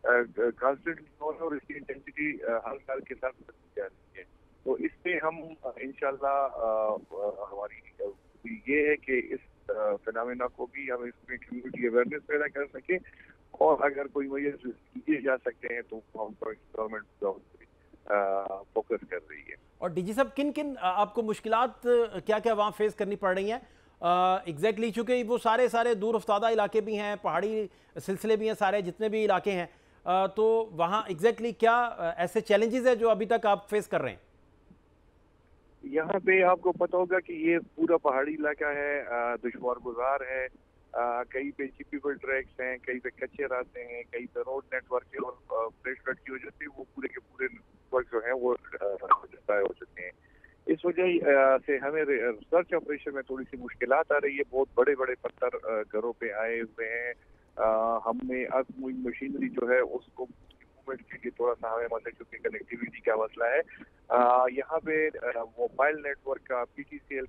कॉन्स्टेंटली हो रहा है और इसकी इंटेंसिटी हर साल के साथ बढ़ती जा रही है। तो इसमें हम इंशाल्लाह हमारी ये है कि इस फिनोमेना को भी हम इसमें कम्युनिटी अवेयरनेस पैदा कर सकें, और अगर कोई मेजर्स किए जा सकते हैं तो हम गवर्नमेंट फोकस कर रही है। और डीजी साहब, किन किन आपको मुश्किलात क्या क्या वहाँ फेस करनी पड़ रही हैं एग्जैक्टली? चूँकि वो सारे दूर अफ्तादा इलाके भी हैं, पहाड़ी सिलसिले भी हैं, सारे जितने भी इलाके हैं, तो वहाँ एग्जैक्टली क्या ऐसे चैलेंजेस हैं जो अभी तक आप फेस कर रहे हैं? यहाँ पे आपको पता होगा कि ये पूरा पहाड़ी इलाका है, दुश्वार गुजार है, कहीं पे जीपीबल ट्रैक्स हैं, कहीं पे कच्चे रास्ते हैं, कहीं पे रोड नेटवर्क और फ्लैश फ्लड की वजह से वो पूरे के पूरे नेटवर्क जो है वो डिस्ट्रॉय हो चुके हैं। इस वजह से हमें सर्च ऑपरेशन में थोड़ी सी मुश्किलात आ रही है। बहुत बड़े बड़े पत्थर घरों पे आए हुए हैं। हमने अर्थ मूविंग मशीनरी जो है उसको मूवमेंट के लिए थोड़ा सा हमें मतलब क्योंकि कनेक्टिविटी का मसला है, यहाँ पे मोबाइल नेटवर्क का PTCL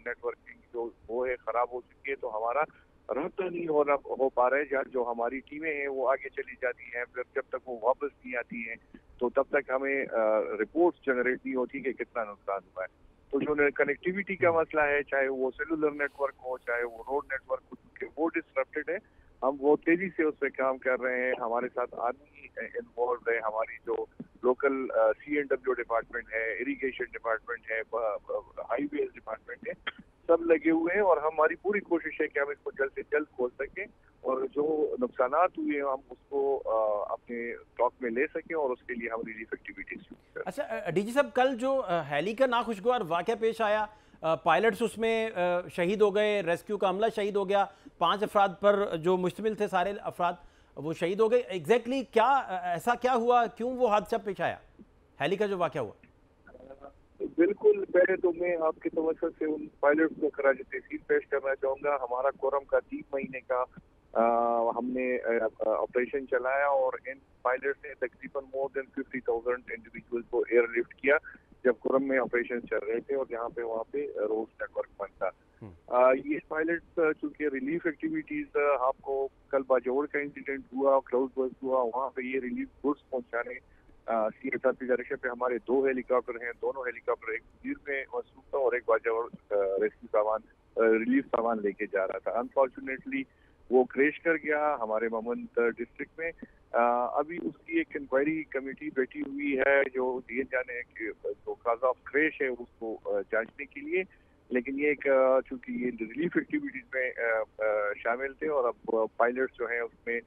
नेटवर्किंग जो वो है खराब हो चुकी है, तो हमारा रब्ता नहीं हो पा रहा है। जो हमारी टीमें हैं वो आगे चली जाती हैं, फिर जब तक वो वापस नहीं आती हैं तो तब तक हमें रिपोर्ट्स जनरेट नहीं होती कि कितना नुकसान हुआ है। तो जो कनेक्टिविटी का मसला है, चाहे वो सेलुलर नेटवर्क हो, चाहे वो रोड नेटवर्क हो, क्योंकि वो डिस्ट्रप्टेड है, हम वो तेजी से उस पर काम कर रहे हैं। हमारे साथ आर्मी इन्वॉल्व है, हमारी जो लोकल CNW डिपार्टमेंट है, इरिगेशन डिपार्टमेंट है, हाईवेज डिपार्टमेंट है, सब लगे हुए हैं, और हमारी पूरी कोशिश है कि हम इसको जल्द से जल्द खोल सकें और जो नुकसानात हुए हैं हम उसको अपने स्टॉक में ले सकें, और उसके लिए हम रिलीफ एक्टिविटीज शुरू करें। अच्छा डीजी साहब, कल जो हेली का नाखुशगवार वाक़या पेश आया, पायलट्स उसमें शहीद हो गए, रेस्क्यू का अमला शहीद हो गया, 5 अफराद पर जो मुश्तमिल थे सारे अफराद वो शहीद हो गए। एग्जैक्टली क्या ऐसा क्या हुआ, क्यों वो हादसा पेश आया, हेली का जो वाक़या हुआ? बिल्कुल, पहले तो मैं आपके तवज्जो से उन पायलट्स को खराज तहसीन पेश करना चाहूँगा। हमारा कोरम का 3 महीने का ہم نے آپریشن چلایا اور ان پائلٹ نے تقریباً مور دین 50,000 انڈیویجول کو ایئر لفٹ کیا جب کرم میں آپریشن چل رہے تھے اور جہاں پہ وہاں پہ روڈ نیٹ ورک بند تھا. یہ پائلٹ چونکہ ریلیف ایکٹیویٹیز آپ کو کل باجوڑ کا انسیڈنٹ ہوا, کلاؤڈ برسٹ ہوا, وہاں پہ یہ ریلیف گڈس پہنچانے CSRP کی ڈائریکشن پہ ہمارے 2 ہیلی کاپٹر ہیں. دونوں ہیلی کاپٹر ایک مدیر میں مصروف تھا اور ایک باجوڑ ریسکیو سامان ریلیف سامان لے کے جا رہا تھا. انفارچونیٹلی وہ کریش کر گیا ہمارے ممند ڈسٹرکٹ میں. ابھی اس کی ایک انکوائری کمیٹی بیٹھی ہوئی ہے جو دیے جانے کہ جو کاز آف کریش ہے اس کو جانچنے کے لیے, لیکن یہ ایک چونکہ یہ ریلیف ایکٹیویٹیز میں شامل تھے اور اب پائلٹس جو ہیں اس میں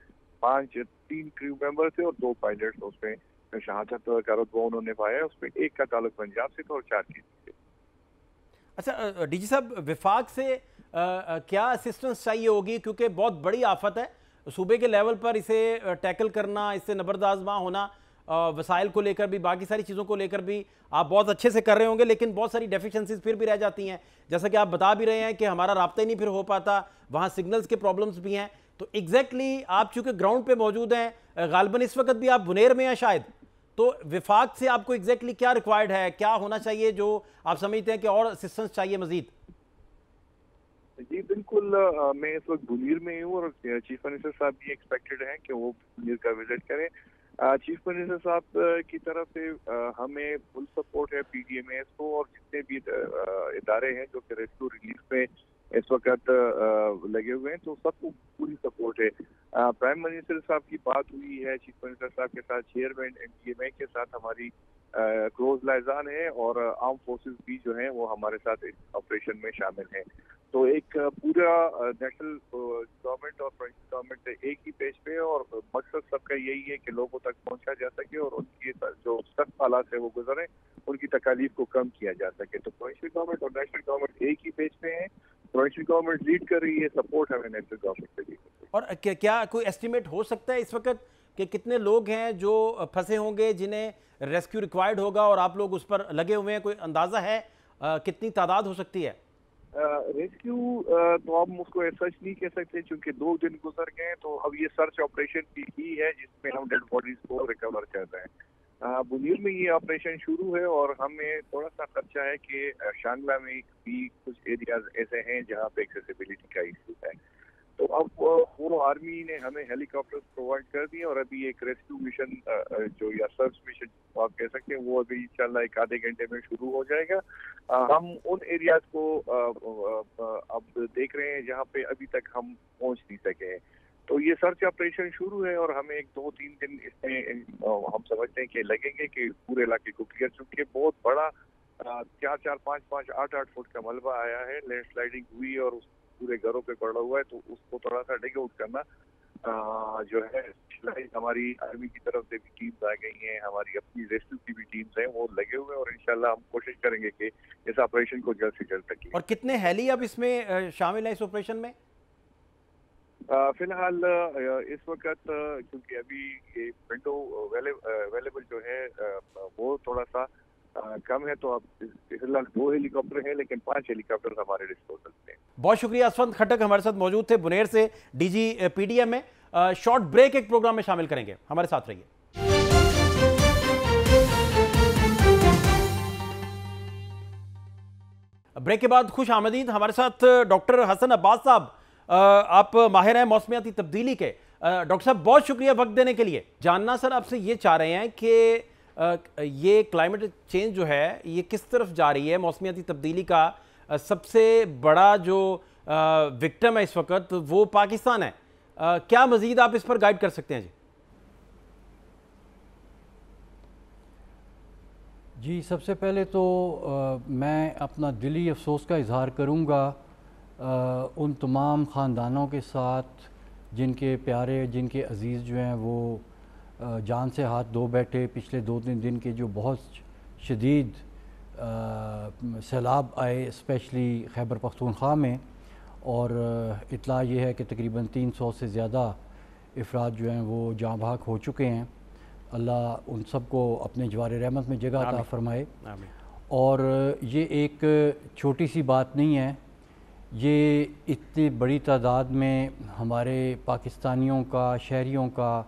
3 کریو ممبر تھے اور 2 پائلٹس اس میں شہادت کا رتبہ انہوں نے پایا. اس میں ایک کا تعلق پنجاب سے تھا اور 4 کی تھے. اچھا ڈی جی صاحب, وفاق سے کیا اسسٹنس چاہیے ہوگی, کیونکہ بہت بڑی آفت ہے صوبے کے لیول پر اسے ٹیکل کرنا, اس سے نبرد آزما ہونا, وسائل کو لے کر بھی باقی ساری چیزوں کو لے کر بھی آپ بہت اچھے سے کر رہے ہوں گے, لیکن بہت ساری ڈیفیشنسیز پھر بھی رہ جاتی ہیں, جیسا کہ آپ بتا بھی رہے ہیں کہ ہمارا رابطہ ہی نہیں پھر ہو پاتا, وہاں سگنلز کے پرابلمز بھی ہیں. تو ایگزیکٹلی آپ چونکہ گراؤنڈ پہ موجود ہیں, غالباً اس وقت بھی آپ بنیر میں ہیں شاید, تو وفاق سے آپ کو ایگزیکٹلی کیا ریکوائرڈ ہے, کیا ہونا چاہیے جو آپ سمجھتے ہیں کہ اور اسسٹنس چاہیے مزید؟ جی بالکل, میں اس وقت بنیر میں ہوں اور چیف منسٹر صاحب بھی ایکسپیکٹڈ ہیں کہ وہ بنیر کا وزٹ کریں. چیف منسٹر صاحب کی طرف سے ہمیں فل سپورٹ ہے PDMAs کو اور جتنے بھی ادارے ہیں جو کہ ریسکیو ریلیف میں اس وقت لگے ہوئے ہیں, تو سب کو پوری سپورٹ ہے. پرائم منسٹر صاحب کی بات ہوئی ہے چیف منسٹر صاحب کے ساتھ, چیئرمین NDMA کے ساتھ ہماری کلوز لائزان ہے اور آرم فورسز بھی جو ہیں وہ ہمارے ساتھ اس آپریشن میں شامل ہیں. تو ایک پورا نیشنل گورنمنٹ اور پروونشل گورنمنٹ ایک ہی پیج پہ, اور مقصد سب کا یہی ہے کہ لوگوں تک پہنچا جا سکے اور ان کی جو سخت حالات سے وہ گزریں ان کی تکالیف کو کم کیا جا سکے. تو پروونشل گورنمنٹ اور نیشنل گورنمنٹ ایک ہی پیج پہ ہیں. پروونشل گورنمنٹ لیڈ کر رہی ہے, سپورٹ ہمیں نیشنل گورنمنٹ سے بھی. اور کیا کوئی ایسٹیمیٹ ہو سکتا ہے اس وقت کہ کتنے لوگ ہیں جو پھنسے ہوں گے جنہیں ریسکیو ریکوائرڈ ہوگا اور آپ لوگ اس پر لگے ہوئے ہیں؟ کوئی اندازہ ہے کتنی تعداد ہو سکتی ہے؟ ریسکیو تو ہم اس کو سچ نہیں کہہ سکتے چونکہ 2 دن گزر گئے, تو اب یہ سرچ آپریشن بھی ہے جس میں ہم ڈیڈ باڈیز کو ریکور کر رہے ہیں. بنیر میں یہ آپریشن شروع ہے اور ہمیں تھوڑا سا خدشہ ہے کہ شانگلہ میں بھی کچھ ایریاز ایسے ہیں جہاں پہ ایکسیسیبلٹی کا ایشو ہے. تو اب وہ آرمی نے ہمیں ہیلی کاپٹر پرووائڈ کر دیے اور ابھی ایک ریسکیو مشن جو یا سرچ مشن آپ کہہ سکتے ہیں وہ ابھی انشاءاللہ 1 آدھے گھنٹے میں شروع ہو جائے گا. ہم ان ایریاز کو اب دیکھ رہے ہیں جہاں پہ ابھی تک ہم پہنچ نہیں سکے ہیں. تو یہ سرچ آپریشن شروع ہے اور ہمیں 2-3 دن اس میں ہم سمجھتے ہیں کہ لگیں گے کہ پورے علاقے کو کلیئر, چونکہ بہت بڑا 4-4, 5-5, 8-8 فٹ کا ملبہ آیا ہے, لینڈ سلائڈنگ ہوئی اور اس پورے گھروں پہ پڑا ہوا ہے. تو اس کو تھوڑا سا ڈگ آؤٹ کرنا جو ہے ہماری آرمی کی طرف سے بھی ٹیمز آ گئی ہیں, ہماری اپنی ریسکیو کی بھی ٹیمز ہیں, وہ لگے ہوئے ہیں اور انشاءاللہ ہم کوشش کریں گے کہ اس آپریشن کو جلد سے جلد تک. اور کتنے ہیلی اب اس میں شامل ہیں اس آپریشن میں؟ فی الحال اس وقت کیونکہ ابھی یہ ونڈو اویلیبل جو ہے وہ تھوڑا سا کم ہے, تو اب فی الحال 2 ہیلی کاپٹر ہیں لیکن 5 ہیلی کاپٹر ہمارے ڈسپوزل میں. بہت شکریہ. اسفند کھٹک ہمارے ساتھ موجود تھے بنیر سے, DG PDM میں. شارٹ بریک ایک پروگرام میں شامل کریں گے, ہمارے ساتھ رہیے. بریک کے بعد خوش آمدید. ہمارے ساتھ ڈاکٹر حسن عباس صاحب, آپ ماہر ہیں موسمیاتی تبدیلی کے. ڈاکٹر صاحب بہت شکریہ وقت دینے کے لیے. جاننا سر آپ سے یہ چاہ رہے ہیں کہ یہ کلائمیٹ چینج جو ہے یہ کس طرف جا رہی ہے؟ موسمیاتی تبدیلی کا سب سے بڑا جو وکٹم ہے اس وقت وہ پاکستان ہے. کیا مزید آپ اس پر گائیڈ کر سکتے ہیں؟ جی سب سے پہلے تو میں اپنا دلی افسوس کا اظہار کروں گا ان تمام خاندانوں کے ساتھ جن کے پیارے, جن کے عزیز جو ہیں وہ جان سے ہاتھ دھو بیٹھے پچھلے 2-3 دن کے جو بہت شدید سیلاب آئے اسپیشلی خیبر پختونخوا میں, اور اطلاع یہ ہے کہ تقریباً 300 سے زیادہ افراد جو ہیں وہ جاں بحق ہو چکے ہیں. اللہ ان سب کو اپنے جوار رحمت میں جگہ عطا فرمائے. اور یہ ایک چھوٹی سی بات نہیں ہے, یہ اتنی بڑی تعداد میں ہمارے پاکستانیوں کا، شہریوں کا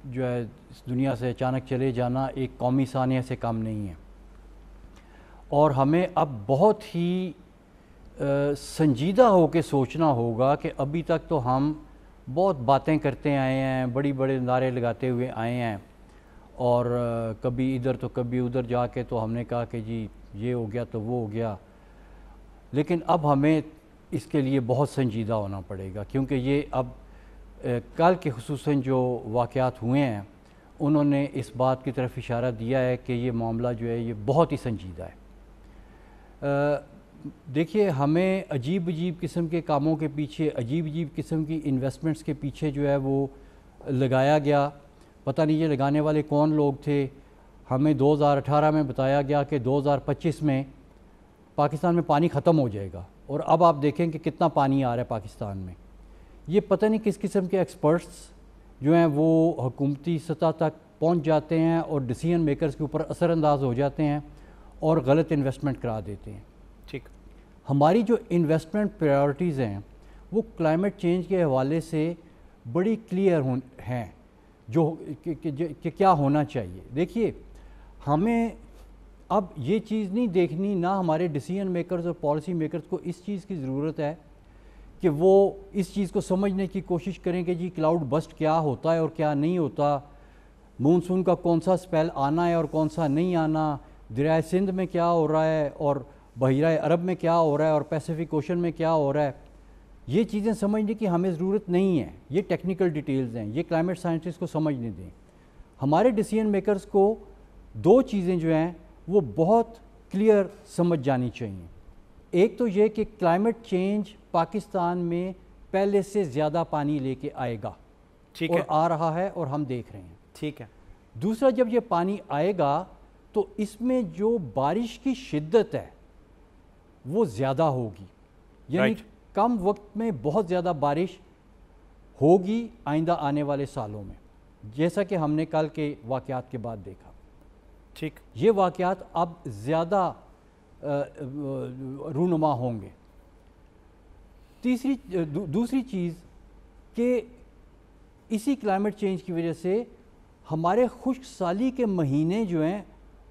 جو ہے اس دنیا سے اچانک چلے جانا ایک قومی سانحہ سے کم نہیں ہے، اور ہمیں اب بہت ہی سنجیدہ ہو کے سوچنا ہوگا کہ ابھی تک تو ہم بہت باتیں کرتے آئے ہیں، بڑی بڑے نعرے لگاتے ہوئے آئے ہیں، اور کبھی ادھر تو کبھی ادھر جا کے تو ہم نے کہا کہ جی یہ ہو گیا تو وہ ہو گیا، لیکن اب ہمیں اس کے لیے بہت سنجیدہ ہونا پڑے گا، کیونکہ یہ اب کل کے خصوصاً جو واقعات ہوئے ہیں انہوں نے اس بات کی طرف اشارہ دیا ہے کہ یہ معاملہ جو ہے یہ بہت ہی سنجیدہ ہے۔ دیکھیے، ہمیں عجیب عجیب قسم کے کاموں کے پیچھے، عجیب عجیب قسم کی انویسٹمنٹس کے پیچھے جو ہے وہ لگایا گیا، پتہ نہیں یہ لگانے والے کون لوگ تھے۔ ہمیں 2018 میں بتایا گیا کہ 2025 میں پاکستان میں پانی ختم ہو جائے گا، اور اب آپ دیکھیں کہ کتنا پانی آ رہا ہے پاکستان میں۔ یہ پتہ نہیں کس قسم کے ایکسپرٹس جو ہیں وہ حکومتی سطح تک پہنچ جاتے ہیں اور ڈیسیژن میکرز کے اوپر اثر انداز ہو جاتے ہیں اور غلط انویسٹمنٹ کرا دیتے ہیں۔ ٹھیک، ہماری جو انویسٹمنٹ پریورٹیز ہیں وہ کلائمیٹ چینج کے حوالے سے بڑی کلیئر ہیں، جو کہ کیا ہونا چاہیے۔ دیکھیے، ہمیں اب یہ چیز نہیں دیکھنی، نہ ہمارے ڈیسیژن میکرز اور پالیسی میکرز کو اس چیز کی ضرورت ہے کہ وہ اس چیز کو سمجھنے کی کوشش کریں کہ جی کلاؤڈ بسٹ کیا ہوتا ہے اور کیا نہیں ہوتا، مونسون کا کون سا سپیل آنا ہے اور کون سا نہیں آنا، دریائے سندھ میں کیا ہو رہا ہے اور بحیرہ عرب میں کیا ہو رہا ہے اور پیسیفک اوشن میں کیا ہو رہا ہے۔ یہ چیزیں سمجھنے کی ہمیں ضرورت نہیں ہے، یہ ٹیکنیکل ڈیٹیلز ہیں، یہ کلائمیٹ سائنٹسٹ کو سمجھنے دیں۔ ہمارے ڈیسیژن میکرز کو دو چیزیں جو ہیں وہ بہت کلیئر سمجھ جانی چاہیے۔ ایک تو یہ کہ کلائمیٹ چینج پاکستان میں پہلے سے زیادہ پانی لے کے آئے گا، اور آ رہا ہے اور ہم دیکھ رہے ہیں۔ ٹھیک ہے۔ دوسرا، جب یہ پانی آئے گا تو اس میں جو بارش کی شدت ہے وہ زیادہ ہوگی، یعنی کم وقت میں بہت زیادہ بارش ہوگی آئندہ آنے والے سالوں میں، جیسا کہ ہم نے کل کے واقعات کے بعد دیکھا۔ ٹھیک، یہ واقعات اب زیادہ رونما ہوں گے۔ دوسری چیز کہ اسی کلائمیٹ چینج کی وجہ سے ہمارے خشک سالی کے مہینے جو ہیں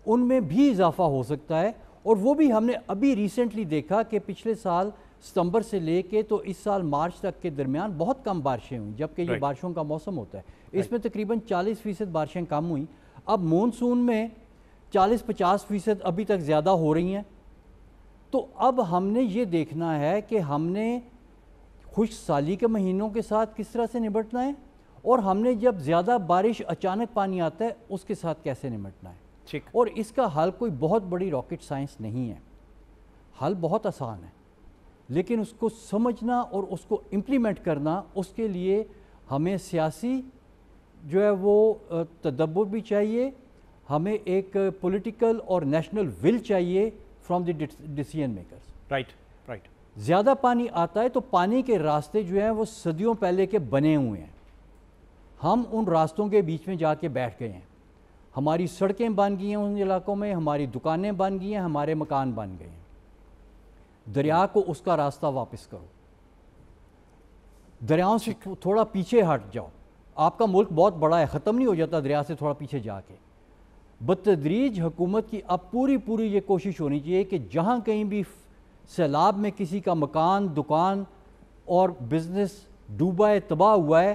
ان میں بھی اضافہ ہو سکتا ہے، اور وہ بھی ہم نے ابھی ریسنٹلی دیکھا کہ پچھلے سال ستمبر سے لے کے تو اس سال مارچ تک کے درمیان بہت کم بارشیں ہوئیں، جبکہ یہ بارشوں کا موسم ہوتا ہے۔ اس میں تقریباً 40% بارشیں کم ہوئیں۔ اب مونسون میں 40-50% ابھی تک زیادہ ہو رہی ہیں۔ تو اب ہم نے یہ دیکھنا ہے کہ ہم نے خشک سالی کے مہینوں کے ساتھ کس طرح سے نمٹنا ہے، اور ہم نے جب زیادہ بارش اچانک پانی آتا ہے اس کے ساتھ کیسے نمٹنا ہے۔ اور اس کا حل کوئی بہت بڑی راکٹ سائنس نہیں ہے، حل بہت آسان ہے، لیکن اس کو سمجھنا اور اس کو امپلیمنٹ کرنا، اس کے لیے ہمیں سیاسی جو ہے وہ تدبر بھی چاہیے، ہمیں ایک پولیٹیکل اور نیشنل ول چاہیے from the decision makers. Right. زیادہ پانی آتا ہے تو پانی کے راستے جو ہیں وہ صدیوں پہلے کے بنے ہوئے ہیں، ہم ان راستوں کے بیچ میں جا کے بیٹھ گئے ہیں، ہماری سڑکیں بن گئی ہیں ان علاقوں میں، ہماری دکانیں بن گئی ہیں، ہمارے مکان بن گئے ہیں۔ دریا کو اس کا راستہ واپس کرو، دریاؤں سے تھوڑا پیچھے ہٹ جاؤ۔ آپ کا ملک بہت بڑا ہے، ختم نہیں ہو جاتا دریا سے تھوڑا پیچھے جا کے۔ بتدریج حکومت کی اب پوری یہ کوشش ہونی چاہیے کہ جہاں کہیں بھی سیلاب میں کسی کا مکان، دکان اور بزنس ڈوبا ہے، تباہ ہوا ہے،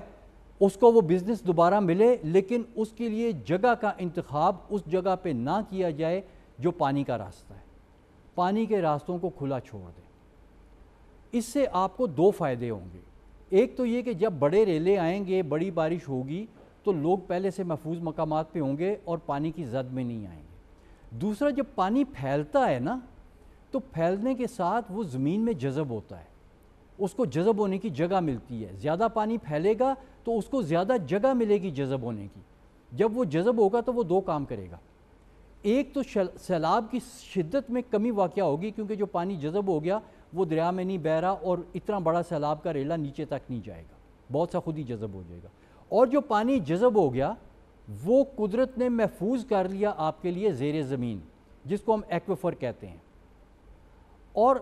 اس کو وہ بزنس دوبارہ ملے، لیکن اس کے لیے جگہ کا انتخاب اس جگہ پہ نہ کیا جائے جو پانی کا راستہ ہے۔ پانی کے راستوں کو کھلا چھوڑ دیں۔ اس سے آپ کو دو فائدے ہوں گے۔ ایک تو یہ کہ جب بڑے ریلے آئیں گے، بڑی بارش ہوگی تو لوگ پہلے سے محفوظ مقامات پہ ہوں گے اور پانی کی زد میں نہیں آئیں گے۔ دوسرا، جب پانی پھیلتا ہے نا تو پھیلنے کے ساتھ وہ زمین میں جذب ہوتا ہے، اس کو جذب ہونے کی جگہ ملتی ہے۔ زیادہ پانی پھیلے گا تو اس کو زیادہ جگہ ملے گی جذب ہونے کی۔ جب وہ جذب ہوگا تو وہ دو کام کرے گا۔ ایک تو سیلاب کی شدت میں کمی واقع ہوگی، کیونکہ جو پانی جذب ہو گیا وہ دریا میں نہیں بہہ رہا اور اتنا بڑا سیلاب کا ریلا نیچے تک نہیں جائے گا، بہت سا خود ہی جذب ہو جائے گا۔ اور جو پانی جذب ہو گیا وہ قدرت نے محفوظ کر لیا آپ کے لیے زیر زمین، جس کو ہم ایکویفر کہتے ہیں۔ اور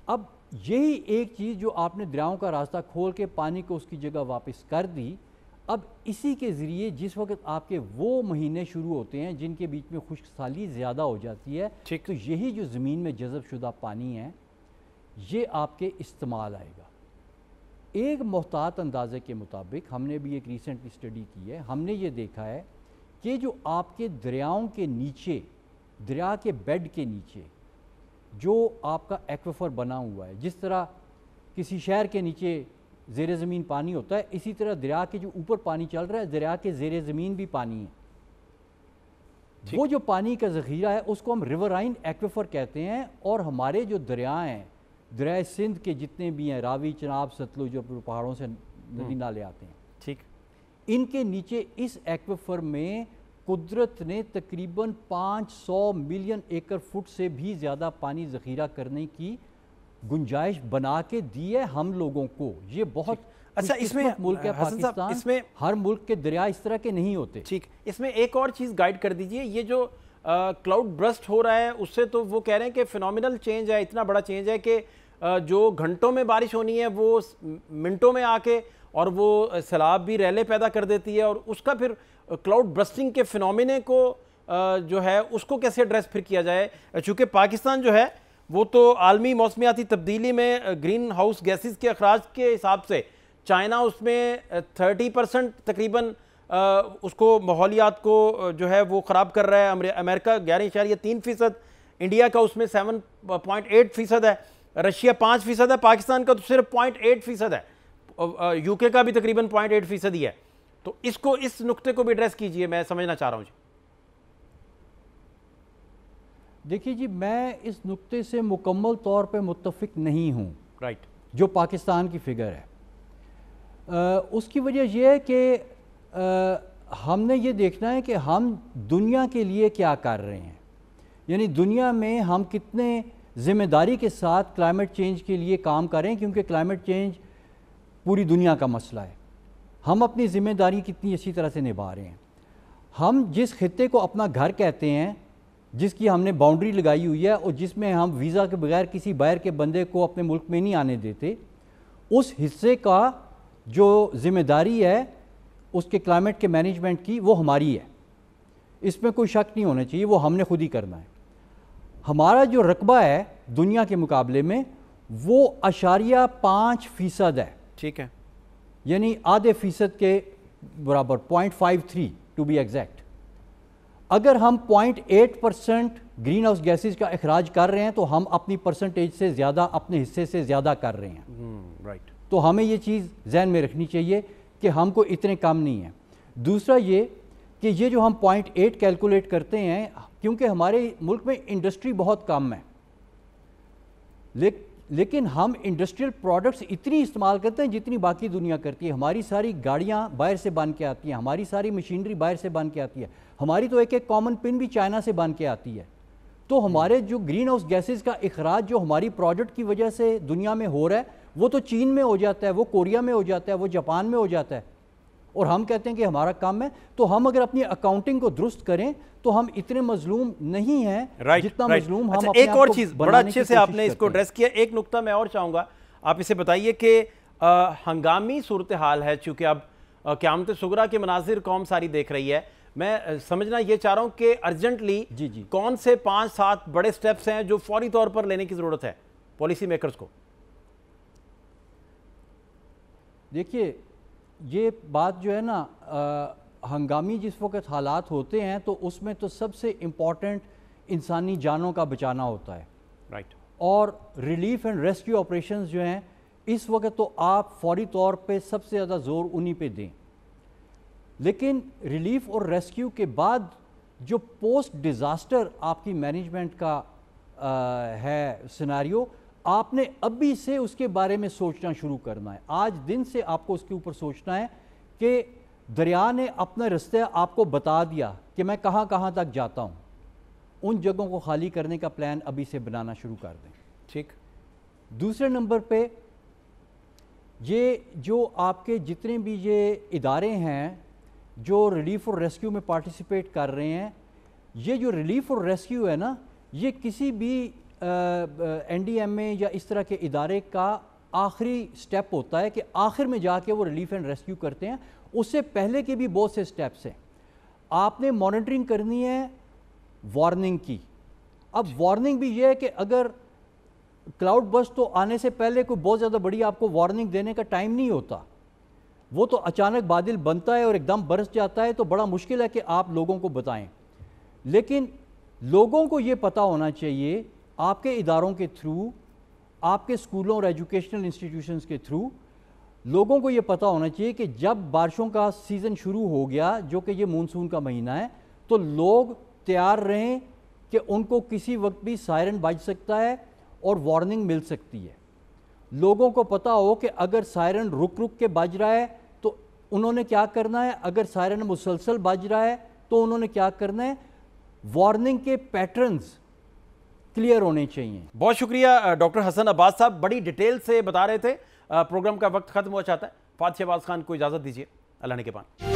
اب یہی ایک چیز جو آپ نے دریاؤں کا راستہ کھول کے پانی کو اس کی جگہ واپس کر دی، اب اسی کے ذریعے جس وقت آپ کے وہ مہینے شروع ہوتے ہیں جن کے بیچ میں خشک سالی زیادہ ہو جاتی ہے، تو یہی جو زمین میں جذب شدہ پانی ہے یہ آپ کے استعمال آئے گا۔ ایک محتاط اندازے کے مطابق، ہم نے بھی ایک ریسنٹلی اسٹڈی کی ہے، ہم نے یہ دیکھا ہے کہ جو آپ کے دریاؤں کے نیچے، دریا کے بیڈ کے نیچے جو آپ کا ایکویفر بنا ہوا ہے، جس طرح کسی شہر کے نیچے زیر زمین پانی ہوتا ہے، اسی طرح دریا کے جو اوپر پانی چل رہا ہے، دریا کے زیر زمین بھی پانی ہے۔ وہ جو پانی کا ذخیرہ ہے اس کو ہم ریورائن ایکویفر کہتے ہیں، اور ہمارے جو دریا ہیں، دریائے سندھ کے جتنے بھی ہیں، راوی، چناب، ستلج، جو پہاڑوں سے ندی نالے آتے ہیں، ٹھیک، ان کے نیچے اس ایکویفر میں قدرت نے تقریباً 500 ملین ایکڑ فٹ سے بھی زیادہ پانی ذخیرہ کرنے کی گنجائش بنا کے دی ہے ہم لوگوں کو۔ یہ بہت اچھا، اس میں ملک ہے پاکستان، اس میں ہر ملک کے دریا اس طرح کے نہیں ہوتے۔ ٹھیک، اس میں ایک اور چیز گائیڈ کر دیجئے، یہ جو کلاؤڈ برسٹ ہو رہا ہے اس سے تو وہ کہہ رہے ہیں کہ فینومینل چینج ہے، اتنا بڑا چینج ہے کہ جو گھنٹوں میں بارش ہونی ہے وہ منٹوں میں آ کے اور وہ سیلاب بھی ریلے پیدا کر دیتی ہے، اور اس کا پھر کلاؤڈ برسٹنگ کے فینومینے کو جو ہے اس کو کیسے ایڈریس پھر کیا جائے، چونکہ پاکستان جو ہے وہ تو عالمی موسمیاتی تبدیلی میں گرین ہاؤس گیسز کے اخراج کے حساب سے چائنا اس میں 30% تقریباً اس کو ماحولیات کو جو ہے وہ خراب کر رہا ہے، امریکہ 11.3%، انڈیا کا اس میں 7.8% ہے، رشیا 5% ہے، پاکستان کا تو صرف 0.8% ہے، یو کے کا بھی تقریباً 0.8% ہی ہے۔ تو اس کو، اس نقطے کو بھی ایڈریس کیجئے، میں سمجھنا چاہ رہا ہوں جی۔ دیکھیے جی، میں اس نقطے سے مکمل طور پہ متفق نہیں ہوں، رائٹ، جو پاکستان کی فگر ہے۔ اس کی وجہ یہ ہے کہ ہم نے یہ دیکھنا ہے کہ ہم دنیا کے لیے کیا کر رہے ہیں، یعنی دنیا میں ہم کتنے ذمہ داری کے ساتھ کلائمیٹ چینج کے لیے کام کر رہے ہیں، کیونکہ کلائمیٹ چینج پوری دنیا کا مسئلہ ہے۔ ہم اپنی ذمہ داری کتنی اچھی طرح سے نبھا رہے ہیں۔ ہم جس خطے کو اپنا گھر کہتے ہیں، جس کی ہم نے باؤنڈری لگائی ہوئی ہے اور جس میں ہم ویزا کے بغیر کسی باہر کے بندے کو اپنے ملک میں نہیں آنے دیتے، اس حصے کا جو ذمہ داری ہے اس کے کلائمیٹ کے مینجمنٹ کی، وہ ہماری ہے، اس میں کوئی شک نہیں ہونا چاہیے، وہ ہم نے خود ہی کرنا ہے۔ ہمارا جو رقبہ ہے دنیا کے مقابلے میں وہ 0.5% ہے، ٹھیک ہے، یعنی آدھے فیصد کے برابر، 0.53 ٹو بی ایگزیکٹ۔ اگر ہم 0.8% گرین ہاؤس گیسز کا اخراج کر رہے ہیں تو ہم اپنی پرسنٹیج سے زیادہ، اپنے حصے سے زیادہ کر رہے ہیں، رائٹ۔ تو ہمیں یہ چیز ذہن میں رکھنی چاہیے کہ ہم کو اتنے کم نہیں ہیں۔ دوسرا یہ کہ یہ جو ہم 0.8 کیلکولیٹ کرتے ہیں، کیونکہ ہمارے ملک میں انڈسٹری بہت کم ہے، لیکن ہم انڈسٹریل پروڈکٹس اتنی استعمال کرتے ہیں جتنی باقی دنیا کرتی ہے۔ ہماری ساری گاڑیاں باہر سے بن کے آتی ہیں، ہماری ساری مشینری باہر سے بن کے آتی ہے، ہماری تو ایک کامن پن بھی چائنا سے بن کے آتی ہے۔ تو ہمارے جو گرین ہاؤس گیسز کا اخراج جو ہماری پروڈکٹ کی وجہ سے دنیا میں ہو رہا ہے، وہ تو چین میں ہو جاتا ہے، وہ کوریا میں ہو جاتا ہے، وہ جاپان میں ہو جاتا ہے، اور ہم کہتے ہیں کہ ہمارا کم ہے۔ تو ہم اگر اپنی اکاؤنٹنگ کو درست کریں تو ہم اتنے مظلوم نہیں ہیں جتنا مظلوم ہم ایک اور چیز بڑا اچھے سے آپ نے اس کو ایڈریس کیا۔ ایک نقطہ میں اور چاہوں گا، آپ اسے بتائیے کہ ہنگامی صورتحال ہے، چونکہ اب قیامت صغریٰ کے مناظر قوم ساری دیکھ رہی ہے، میں سمجھنا یہ چاہ رہا ہوں کہ ارجنٹلی کون سے 5-7 بڑے سٹیپس ہیں جو فوری طور پر لینے کی ضرورت ہے پالیسی میکرز کو؟ دیکھیے، یہ بات جو ہے نا، ہنگامی جس وقت حالات ہوتے ہیں تو اس میں تو سب سے امپورٹنٹ انسانی جانوں کا بچانا ہوتا ہے، رائٹ، اور ریلیف اینڈ ریسکیو آپریشنز جو ہیں اس وقت تو آپ فوری طور پہ سب سے زیادہ زور انہی پہ دیں۔ لیکن ریلیف اور ریسکیو کے بعد جو پوسٹ ڈیزاسٹر آپ کی مینجمنٹ کا ہے سیناریو، آپ نے ابھی سے اس کے بارے میں سوچنا شروع کرنا ہے۔ آج دن سے آپ کو اس کے اوپر سوچنا ہے کہ دریا نے اپنا رستہ آپ کو بتا دیا کہ میں کہاں کہاں تک جاتا ہوں، ان جگہوں کو خالی کرنے کا پلان ابھی سے بنانا شروع کر دیں۔ ٹھیک۔ دوسرے نمبر پہ، یہ جو آپ کے جتنے بھی یہ ادارے ہیں جو ریلیف اور ریسکیو میں پارٹیسپیٹ کر رہے ہیں، یہ جو ریلیف اور ریسکیو ہے نا، یہ کسی بھی این ڈی ایم اے یا اس طرح کے ادارے کا آخری سٹیپ ہوتا ہے کہ آخر میں جا کے وہ ریلیف اینڈ ریسکیو کرتے ہیں. اس سے پہلے کے بھی بہت سے سٹیپس ہیں. آپ نے مانیٹرنگ کرنی ہے وارننگ کی. اب وارننگ بھی یہ ہے کہ اگر کلاؤڈ برسٹ تو آنے سے پہلے کوئی بہت زیادہ بڑی آپ کو وارننگ دینے کا ٹائم نہیں ہوتا. وہ تو اچانک بادل بنتا ہے اور ایک دم برس جاتا ہے تو بڑا مشکل ہے کہ آپ لوگوں کو بتائیں. لیکن لوگوں کو یہ پتہ ہونا چاہیے آپ کے اداروں کے تھرو, آپ کے اسکولوں اور ایجوکیشنل انسٹیٹیوشنز کے تھرو لوگوں کو یہ پتہ ہونا چاہیے کہ جب بارشوں کا سیزن شروع ہو گیا, جو کہ یہ مونسون کا مہینہ ہے, تو لوگ تیار رہیں کہ ان کو کسی وقت بھی سائرن بج سکتا ہے اور وارننگ مل سکتی ہے. لوگوں کو پتہ ہو کہ اگر سائرن رک رک کے بج رہا ہے تو انہوں نے کیا کرنا ہے, اگر سائرن مسلسل بج رہا ہے تو انہوں نے کیا کرنا ہے. وارننگ کے پیٹرنز کلیئر ہونے چاہیے. بہت شکریہ ڈاکٹر حسن عباس صاحب, بڑی ڈیٹیل سے بتا رہے تھے. پروگرام کا وقت ختم ہوا چاہتا ہے. فاتح شہباز خان کو اجازت دیجیے. اللہ نے کے پان.